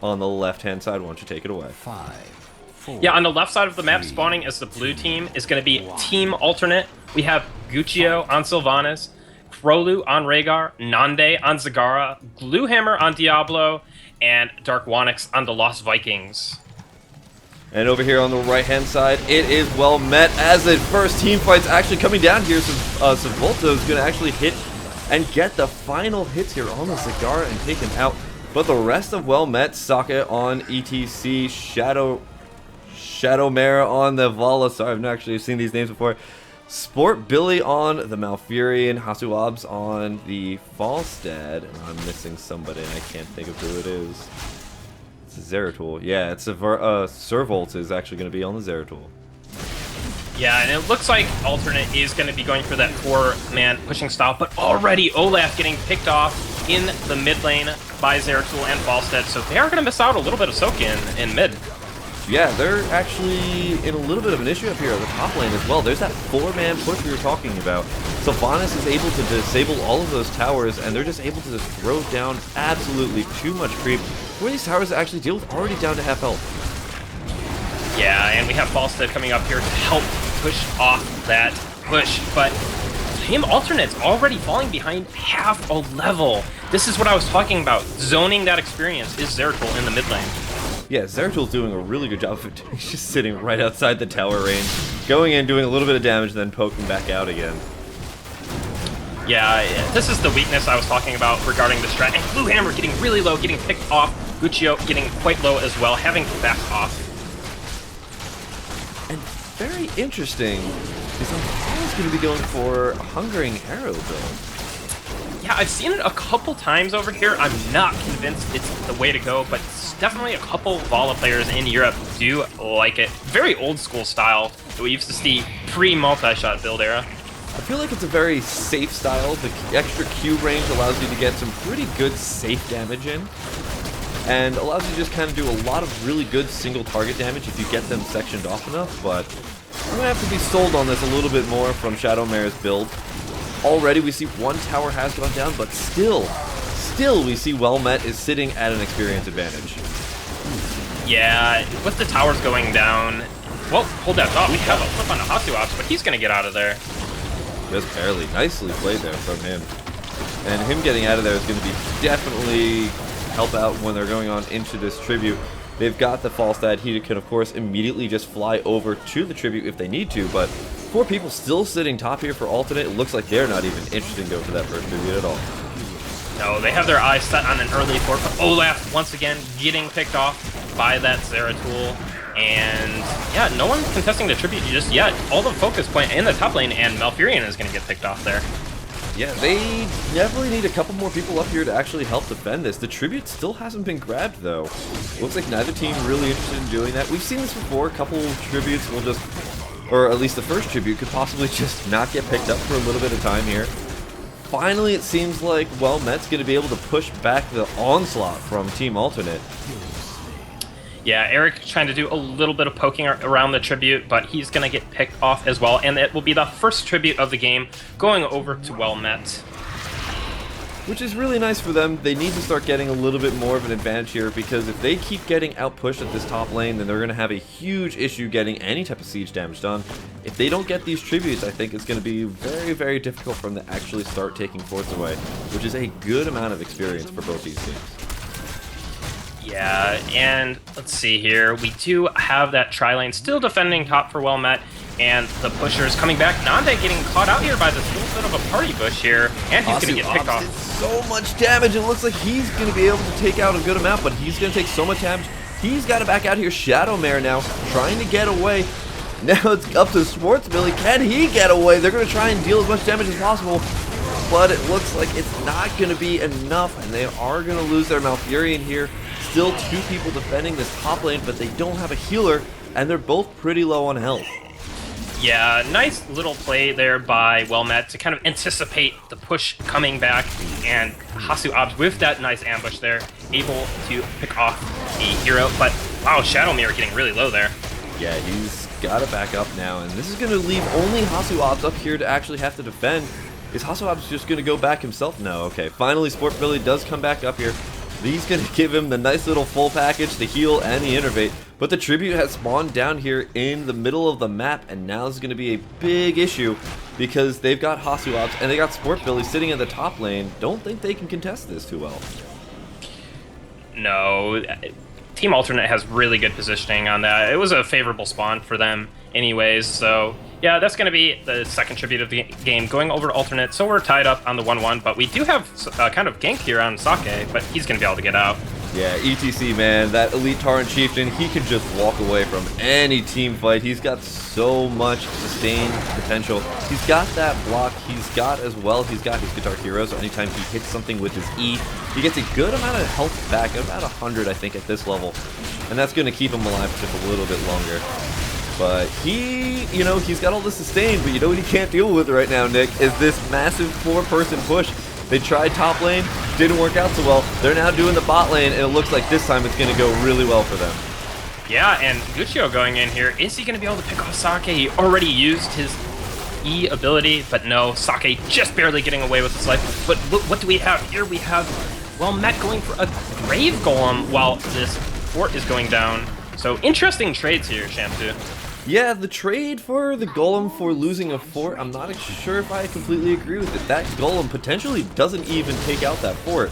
on the left-hand side. Why don't you take it away? 5, 4. Yeah, on the left side of the map, spawning as the blue team is going to be Team Alternate. We have Guccio on Sylvanas, Krolu on Rhaegar, Nande on Zagara, Gluehammer on Diablo, and Dark Wanyx on the Lost Vikings. And over here on the right-hand side, it is well met as the first team fight's actually coming down here. So Savolto is going to actually hit and get the final hits here on the Zagara and take him out. But the rest of well met, Socket on ETC, Shadowmare on the Vala. Sorry, I've not actually seen these names before. Sport Billy on the Malfurion, Hasuabs on the Falstad, and I'm missing somebody and I can't think of who it is. Zeratul. Yeah, it's a Servolt is actually going to be on the Zeratul. Yeah, and it looks like Alternate is going to be going for that 4-man pushing style, but already Olaf getting picked off in the mid lane by Zeratul and Falstead, so they are going to miss out a little bit of soak in mid. Yeah, they're actually in a little bit of an issue up here at the top lane as well. There's that 4-man push we were talking about. Sylvanas is able to disable all of those towers, and they're just able to just throw down absolutely too much creep. Where these towers actually deal with already down to half health. Yeah, and we have Falstead coming up here to help push off that push, but Team Alternate's already falling behind half a level. This is what I was talking about. Zoning that experience is Zeratul in the mid lane. Yeah, Zeratul's doing a really good job of it. He's just sitting right outside the tower range, going in, doing a little bit of damage, then poking back out again. Yeah, this is the weakness I was talking about regarding the strat. And Gluehammer getting really low, getting picked off. Guccio getting quite low as well, having to back off. And very interesting is he's going to be going for a Hungering Arrow build. Yeah, I've seen it a couple times over here. I'm not convinced it's the way to go, but definitely a couple Vala players in Europe do like it. Very old school style that we used to see pre-multi-shot build era. I feel like it's a very safe style. The extra Q range allows you to get some pretty good safe damage in, and allows you to just kind of do a lot of really good single target damage if you get them sectioned off enough, but I'm going to have to be sold on this a little bit more from Shadowmare's build. Already we see one tower has gone down, but still we see well met is sitting at an experience advantage. Yeah, with the towers going down, well, hold that thought. We have a flip on the Hasuabs, but he's going to get out of there. Just barely. Nicely played there from him. And him getting out of there is going to be definitely help out when they're going on into this tribute. They've got the Falstad. He can, of course, immediately just fly over to the tribute if they need to, but 4 people still sitting top here for Alternate. It looks like they're not even interested in going for that first tribute at all. No, they have their eyes set on an early fort, but Olaf, once again, getting picked off by that Zeratul. And yeah, no one contesting the tribute just yet. All the focus point in the top lane, and Malfurion is going to get picked off there. Yeah, they definitely need a couple more people up here to actually help defend this. The tribute still hasn't been grabbed, though. Looks like neither team really interested in doing that. We've seen this before. A couple tributes will just, or at least the first tribute, could possibly just not get picked up for a little bit of time here. Finally, it seems like, well, Met's going to be able to push back the onslaught from Team Alternate. Yeah, Eric trying to do a little bit of poking around the tribute, but he's going to get picked off as well, and it will be the first tribute of the game going over to well met. Which is really nice for them. They need to start getting a little bit more of an advantage here, because if they keep getting outpushed at this top lane, then they're going to have a huge issue getting any type of siege damage done. If they don't get these tributes, I think it's going to be very, very difficult for them to actually start taking forts away, which is a good amount of experience for both these teams. Yeah, and let's see here. We do have that tri-lane still defending top for well met, and the pushers coming back. Nande getting caught out here by this little bit of a party bush here, and he's going to get picked off. So much damage. It looks like he's going to be able to take out a good amount, but he's going to take so much damage. He's got to back out here. Shadowmare now trying to get away. Now it's up to Sportsbilly. Can he get away? They're going to try and deal as much damage as possible, but it looks like it's not going to be enough, and they are going to lose their Malfurion here. Still 2 people defending this top lane, but they don't have a healer, and they're both pretty low on health. Yeah, nice little play there by Wellmet to kind of anticipate the push coming back, and Hasuabs with that nice ambush there, able to pick off the hero, but wow, Shadowmere getting really low there. Yeah, he's got to back up now, and this is going to leave only Hasuabs up here to actually have to defend. Is Hasuabs just going to go back himself? No, okay. Finally, Sport Billy does come back up here. He's going to give him the nice little full package, the heal and the innervate. But the tribute has spawned down here in the middle of the map, and now this is going to be a big issue because they've got Gosugamers and they got Sport Billy sitting in the top lane. Don't think they can contest this too well. No, Team Alternate has really good positioning on that. It was a favorable spawn for them anyways, so yeah, that's going to be the second tribute of the game, going over to Alternate. So we're tied up on the 1-1, but we do have kind of gank here on Sake, but he's going to be able to get out. Yeah, ETC, man, that Elite Tauren Chieftain, he can just walk away from any team fight. He's got so much sustained potential. He's got that block. He's got as well, he's got his Guitar Hero, so anytime he hits something with his E, he gets a good amount of health back, about 100, I think, at this level. And that's going to keep him alive for just a little bit longer. But he, you know, he's got all the sustain, but you know what he can't deal with right now, Nick, is this massive 4-person push. They tried top lane, didn't work out so well. They're now doing the bot lane, and it looks like this time it's going to go really well for them. Yeah, and Guccio going in here, is he going to be able to pick off Sake? He already used his E ability, but no, Sake just barely getting away with his life. But look, what do we have here? We have, well, Met going for a Grave Golem while this fort is going down. So interesting trades here, Shampoo. Yeah, the trade for the Golem for losing a fort, I'm not sure if I completely agree with it. That Golem potentially doesn't even take out that fort.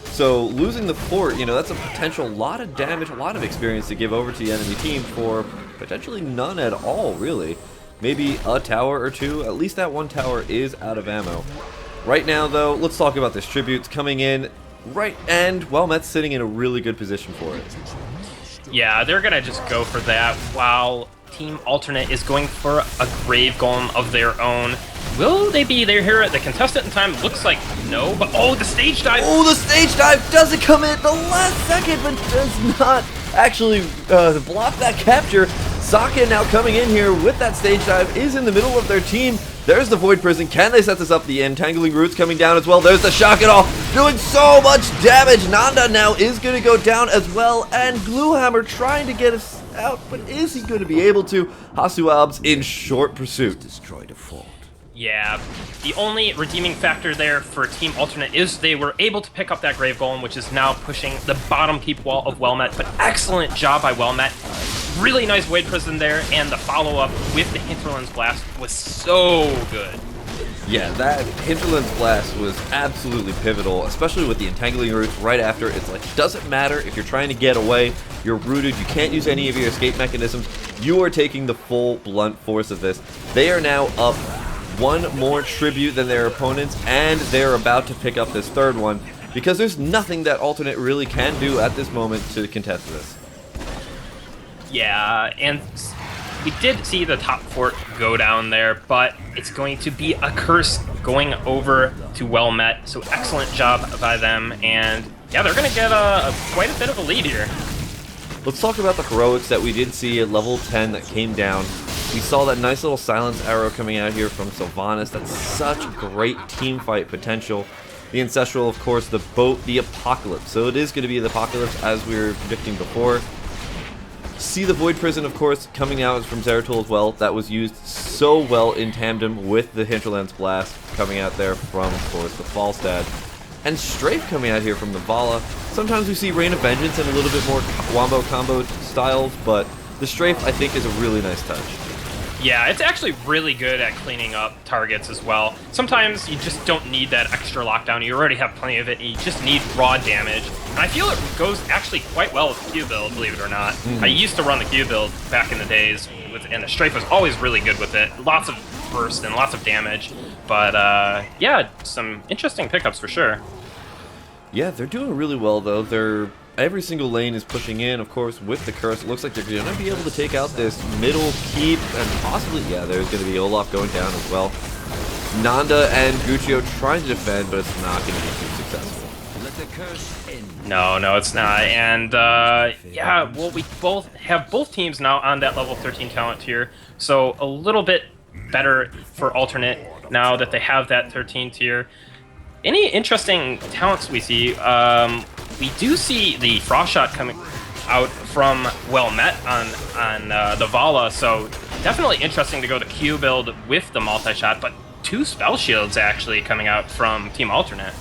So losing the fort, you know, that's a potential lot of damage, a lot of experience to give over to the enemy team for potentially none at all, really. Maybe a tower or two, at least that one tower is out of ammo. Right now, though, let's talk about this tribute coming in right, and, well, Met's sitting in a really good position for it. Yeah, they're going to just go for that while Team Alternate is going for a Grave Golem of their own. Will they be there here at the contestant in time? Looks like no, but oh, the stage dive! Oh, the stage dive doesn't come in at the last second, but does not actually block that capture. Sake now coming in here with that stage dive is in the middle of their team. There's the Void Prison. Can they set this up? The Entangling Roots coming down as well. There's the Shock It All doing so much damage. Nanda now is going to go down as well, and Gluehammer trying to get us out, but is he going to be able to? Gosugamers in short pursuit. Destroyed a fort. Yeah, the only redeeming factor there for Team Alternate is they were able to pick up that Grave Golem, which is now pushing the bottom keep wall of Wellmet, but excellent job by Wellmet. Really nice Void Prison there, and the follow-up with the Hinterland's Blast was so good. Yeah, that Hinterland's Blast was absolutely pivotal, especially with the Entangling Roots right after. It's like, doesn't matter if you're trying to get away, you're rooted, you can't use any of your escape mechanisms, you are taking the full blunt force of this. They are now up one more tribute than their opponents, and they're about to pick up this third one, because there's nothing that Alternate really can do at this moment to contest this. Yeah, and we did see the top fort go down there, but it's going to be a curse going over to Wellmet, so excellent job by them, and yeah, they're going to get quite a bit of a lead here. Let's talk about the heroics that we did see at level 10 that came down. We saw that nice little silence arrow coming out here from Sylvanas. That's such great team fight potential. The Ancestral, of course, the boat, the Apocalypse. So it is going to be the Apocalypse as we were predicting before. See the Void Prison, of course, coming out from Zeratul as well. That was used so well in tandem with the Hinterland's Blast coming out there from, of course, the Falstad. And Strafe coming out here from the Vala. Sometimes we see Rain of Vengeance and a little bit more wombo combo styles, but the Strafe, I think, is a really nice touch. Yeah, it's actually really good at cleaning up targets as well. Sometimes you just don't need that extra lockdown. You already have plenty of it, and you just need raw damage. And I feel it goes actually quite well with the Q build, believe it or not. I used to run the Q build back in the days, and the Strafe was always really good with it. Lots of burst and lots of damage. But yeah, some interesting pickups for sure. Yeah, they're doing really well, though. Every single lane is pushing in, of course, with the curse. It looks like they're going to be able to take out this middle keep, and possibly, yeah, there's going to be Olaf going down as well. Nanda and Guccio trying to defend, but it's not going to be too successful. Let the curse end. No, it's not. And yeah, well, we both teams now on that level 13 talent tier, so a little bit better for Alternate now that they have that 13 tier. Any interesting talents we see? We do see the Frost Shot coming out from Wellmet on the Vala, so definitely interesting to go the Q build with the multi-shot, but 2 spell shields actually coming out from Team Alternate.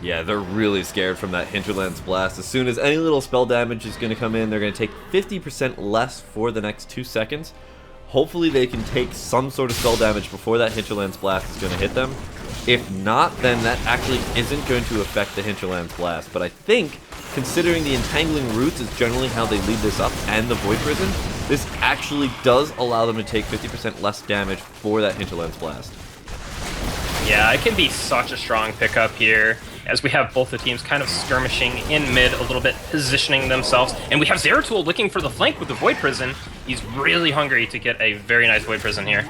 Yeah, they're really scared from that Hinterlands Blast. As soon as any little spell damage is going to come in, they're going to take 50% less for the next 2 seconds. Hopefully they can take some sort of spell damage before that Hinterlands Blast is going to hit them. If not, then that actually isn't going to affect the Hinterlands Blast. But I think, considering the Entangling Roots is generally how they lead this up, and the Void Prison, this actually does allow them to take 50% less damage for that Hinterlands Blast. Yeah, it can be such a strong pickup here, as we have both the teams kind of skirmishing in mid a little bit, positioning themselves. And we have Zeratul looking for the flank with the Void Prison. He's really hungry to get a very nice Void Prison here.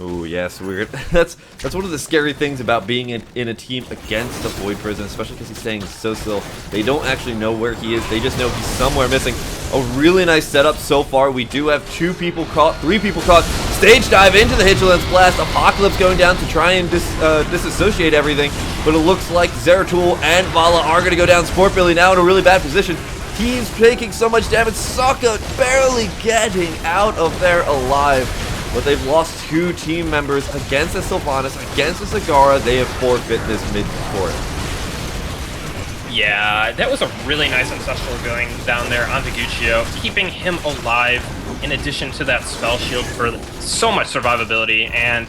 Ooh, yes, weird. That's one of the scary things about being in a team against the Void Prison, especially because he's staying so still. They don't actually know where he is. They just know he's somewhere missing. A really nice setup so far. We do have 2 people caught, 3 people caught. Stage dive into the Hinterlands Blast. Apocalypse going down to try and disassociate everything. But it looks like Zeratul and Vala are going to go down. Sport Billy now in a really bad position. He's taking so much damage. Sokka barely getting out of there alive. But they've lost 2 team members against the Sylvanas, against the Zagara. They have forfeit this mid court. Yeah, that was a really nice Ancestral going down there onto Guccio, keeping him alive in addition to that spell shield for so much survivability. And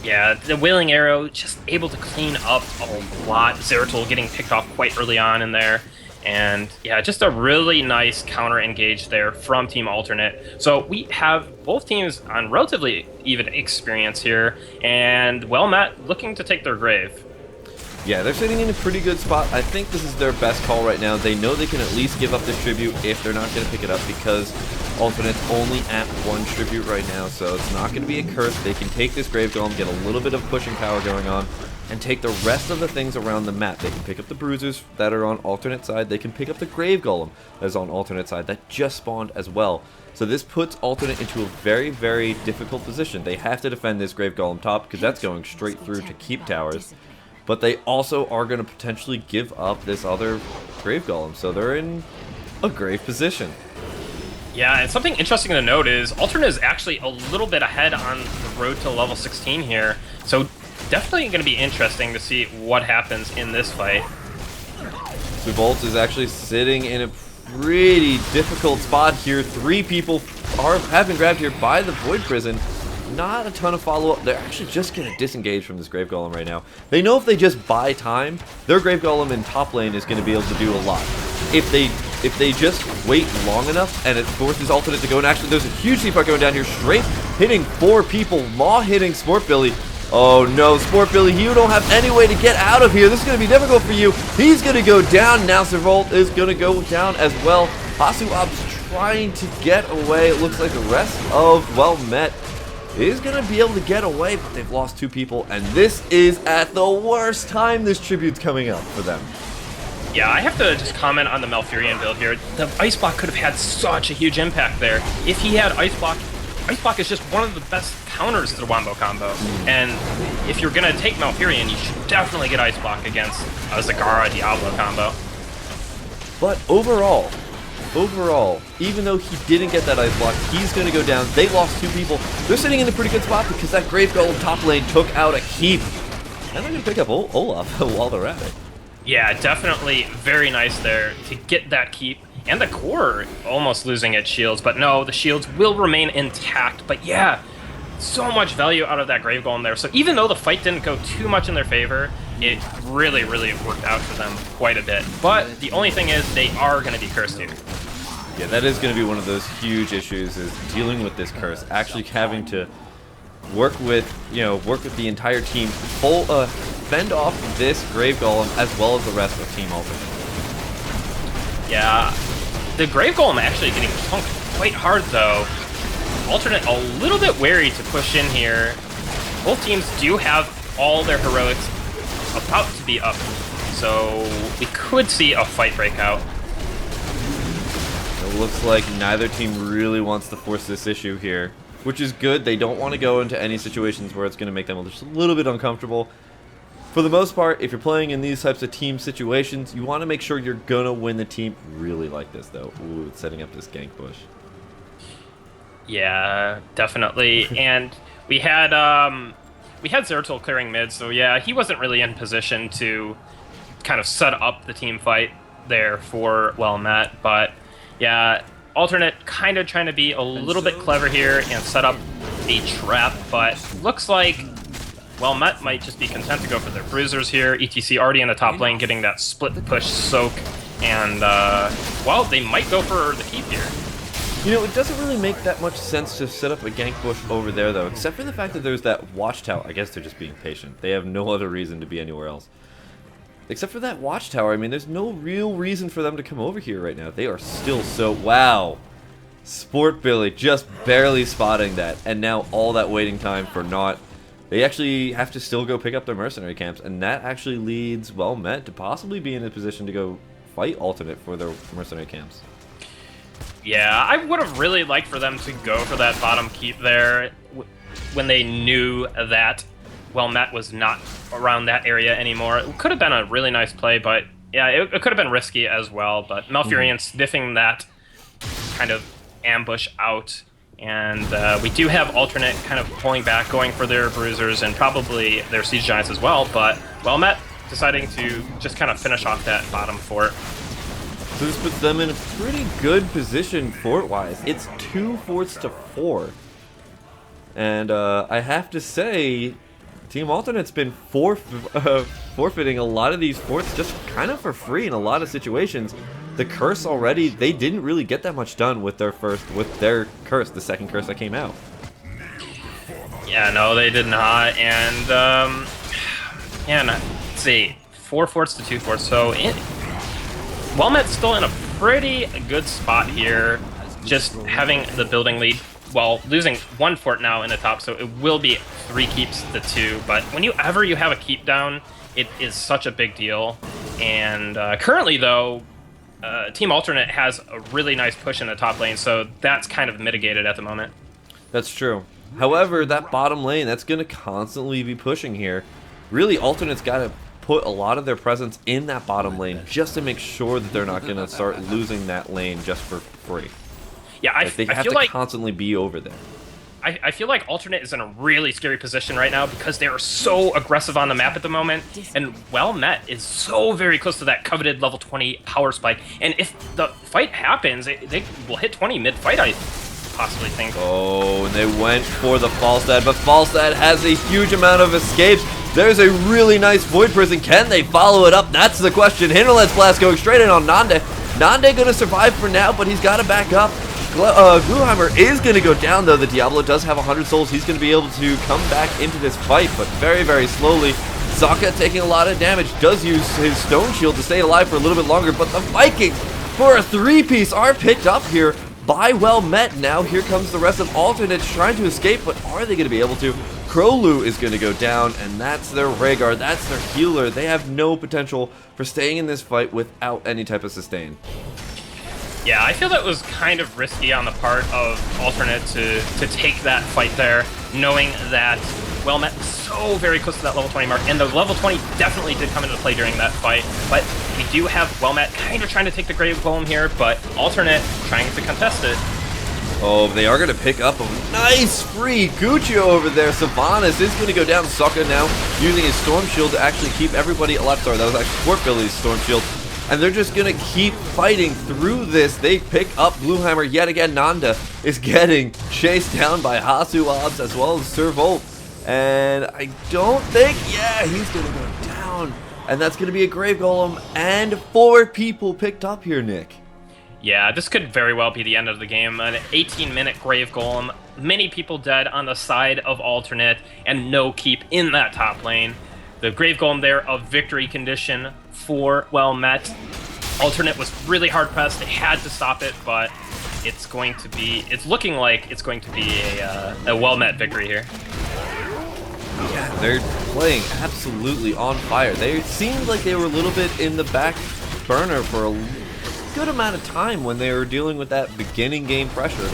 yeah, the Wailing Arrow just able to clean up a lot. Zeratul getting picked off quite early on in there. And yeah, just a really nice counter engage there from Team Alternate. So we have both teams on relatively even experience here, and well met looking to take their grave. Yeah, they're sitting in a pretty good spot. I think this is their best call right now. They know they can at least give up this tribute if they're not going to pick it up, because Alternate's only at 1 tribute right now, so it's not going to be a curse. They can take this Grave Golem, get a little bit of pushing power going on, and take the rest of the things around the map. They can pick up the Bruisers that are on Alternate side. They can pick up the Grave Golem that is on Alternate side that just spawned as well. So this puts Alternate into a very, very difficult position. They have to defend this Grave Golem top because that's going straight through to keep towers. But they also are going to potentially give up this other Grave Golem. So they're in a grave position. Yeah, and something interesting to note is Alternate is actually a little bit ahead on the road to level 16 here. So definitely going to be interesting to see what happens in this fight. Subolt is actually sitting in a pretty difficult spot here. 3 people have been grabbed here by the Void Prison. Not a ton of follow-up. They're actually just going to disengage from this Grave Golem right now. They know if they just buy time, their Grave Golem in top lane is going to be able to do a lot. If they just wait long enough and it forces Alternate to go, and actually there's a huge team fight going down here, straight hitting 4 people, Maw hitting Sport Billy. Oh no, Sport Billy, you don't have any way to get out of here. This is going to be difficult for you. He's going to go down. Now Servolt is going to go down as well. Hasu-Ob's trying to get away. It looks like the rest of Well Met is going to be able to get away, but they've lost 2 people, and this is at the worst time this tribute's coming up for them. Yeah, I have to just comment on the Malfurion build here. The Ice Block could have had such a huge impact there. If he had Ice Block is just one of the best counters to the Wombo combo. And if you're going to take Malfurion, you should definitely get Ice Block against a Zagara Diablo combo. But overall, even though he didn't get that Ice Block, he's going to go down. They lost 2 people. They're sitting in a pretty good spot because that Grave Golem top lane took out a heap. And they're going to pick up Olaf while they're at it. Yeah, definitely very nice there to get that keep. And the core almost losing its shields, but no, the shields will remain intact. But yeah, so much value out of that Grave Golem there. So even though the fight didn't go too much in their favor, it really, really worked out for them quite a bit. But the only thing is they are going to be cursed here. Yeah, that is going to be one of those huge issues, is dealing with this curse. Actually having to work with the entire team, fend off this Grave Golem as well as the rest of Team Alternate. Yeah, the Grave Golem actually getting punked quite hard though. Alternate a little bit wary to push in here. Both teams do have all their heroics about to be up, so we could see a fight break out. It looks like neither team really wants to force this issue here, which is good. They don't want to go into any situations where it's going to make them just a little bit uncomfortable. For the most part, if you're playing in these types of team situations, you want to make sure you're going to win the team really like this, though. Ooh, it's setting up this gank bush. Yeah, definitely. And we had Zeratul clearing mid, so yeah, he wasn't really in position to kind of set up the team fight there for Well Met. But yeah, Alternate kind of trying to be a little bit clever here and set up a trap, but looks like Well Met might just be content to go for their bruisers here. ETC already in the top lane getting that split push soak, and well, they might go for the keep here. You know, it doesn't really make that much sense to set up a gank bush over there, though, except for the fact that there's that watchtower. I guess they're just being patient. They have no other reason to be anywhere else. Except for that watchtower, I mean, there's no real reason for them to come over here right now. They are still so... Wow. Sport Billy just barely spotting that, and now all that waiting time for not... They actually have to still go pick up their mercenary camps, and that actually leads Well Met to possibly be in a position to go fight Alternate for their mercenary camps. Yeah, I would have really liked for them to go for that bottom keep there when they knew that Well Met was not around that area anymore. It could have been a really nice play, but yeah, it could have been risky as well. But Malfurion sniffing that kind of ambush out, and we do have Alternate kind of pulling back, going for their bruisers and probably their siege giants as well. But Well Met deciding to just kind of finish off that bottom fort. So this puts them in a pretty good position fort-wise. It's 2 forts to 4. And I have to say, Team Alternate's been forfeiting a lot of these forts just kind of for free in a lot of situations. The curse already, they didn't really get that much done with their curse, the second curse that came out. Yeah, no, they did not. And yeah, let's see, 4 forts to 2 forts. So Well Met's still in a pretty good spot here, just having the building lead, well, losing 1 fort now in the top, so it will be 3 keeps to 2, but whenever you have a keep down, it is such a big deal. And currently, though, Team Alternate has a really nice push in the top lane, so that's kind of mitigated at the moment. That's true. However, that bottom lane, that's going to constantly be pushing here. Really, Alternate's got to put a lot of their presence in that bottom lane just to make sure that they're not going to start losing that lane just for free. Yeah, they have feel to like constantly be over there. I feel like Alternate is in a really scary position right now because they are so aggressive on the map at the moment, and Well Met is so very close to that coveted level 20 power spike. And if the fight happens, they will hit 20 mid-fight, I possibly think. Oh, and they went for the Falstad, but Falstad has a huge amount of escapes. There's a really nice Void Prison. Can they follow it up? That's the question. Hinterland's Blast going straight in on Nande. Nande going to survive for now, but he's got to back up. Gluheimer is going to go down, though. The Diablo does have 100 souls. He's going to be able to come back into this fight, but very, very slowly. Sokka taking a lot of damage, does use his Stone Shield to stay alive for a little bit longer, but the Vikings for a 3-piece are picked up here by Well Met. Now here comes the rest of Alternate trying to escape, but are they going to be able to? Krolu is going to go down, and that's their Rhaegar, that's their healer. They have no potential for staying in this fight without any type of sustain. Yeah, I feel that was kind of risky on the part of Alternate to take that fight there, knowing that Well Met was so very close to that level 20 mark, and the level 20 definitely did come into play during that fight. But we do have Well Met kind of trying to take the Grave Golem here, but Alternate trying to contest it. Oh, they are going to pick up a nice free Guccio over there. Sylvanas is going to go down. Sokka now using his Storm Shield to actually keep everybody alive. Sorry, that was actually Sport Billy's Storm Shield. And they're just going to keep fighting through this. They pick up Blueheimer yet again. Nanda is getting chased down by Hasu Obs as well as Sir Volt. And I don't think, yeah, he's going to go down. And that's going to be a Grave Golem and 4 people picked up here, Nick. Yeah, this could very well be the end of the game. An 18-minute Grave Golem, many people dead on the side of Alternate, and no keep in that top lane. The Grave Golem there, a victory condition for Well Met. Alternate was really hard pressed. They had to stop it, but it's looking like it's going to be a Well Met victory here. Yeah, they're playing absolutely on fire. They seemed like they were a little bit in the back burner for a good amount of time when they were dealing with that beginning game pressure,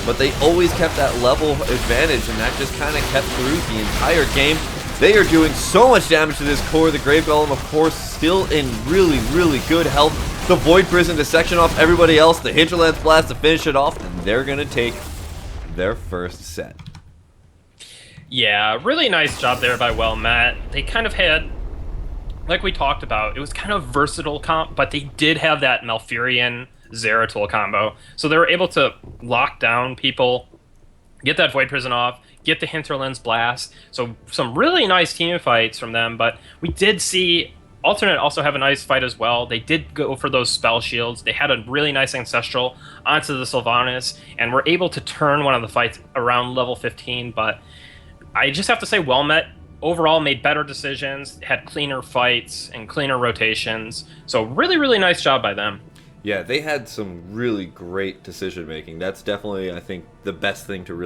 but they always kept that level advantage, and that just kind of kept through the entire game. They are doing so much damage to this core. The Grave Golem, of course, still in really, really good health. The Void Prison to section off everybody else. The Hinterlands Blast to finish it off, and they're going to take their first set. Yeah, really nice job there by Well Met. They kind of had like we talked about, it was kind of versatile comp, but they did have that Malfurion Zeratul combo. So they were able to lock down people, get that Void Prison off, get the Hinterlands Blast. So some really nice team fights from them, but we did see Alternate also have a nice fight as well. They did go for those spell shields. They had a really nice Ancestral onto the Sylvanas, and were able to turn one of the fights around level 15, but I just have to say Wellmet overall made better decisions, had cleaner fights and cleaner rotations. So really, really nice job by them. Yeah, they had some really great decision making. That's definitely, I think, the best thing to really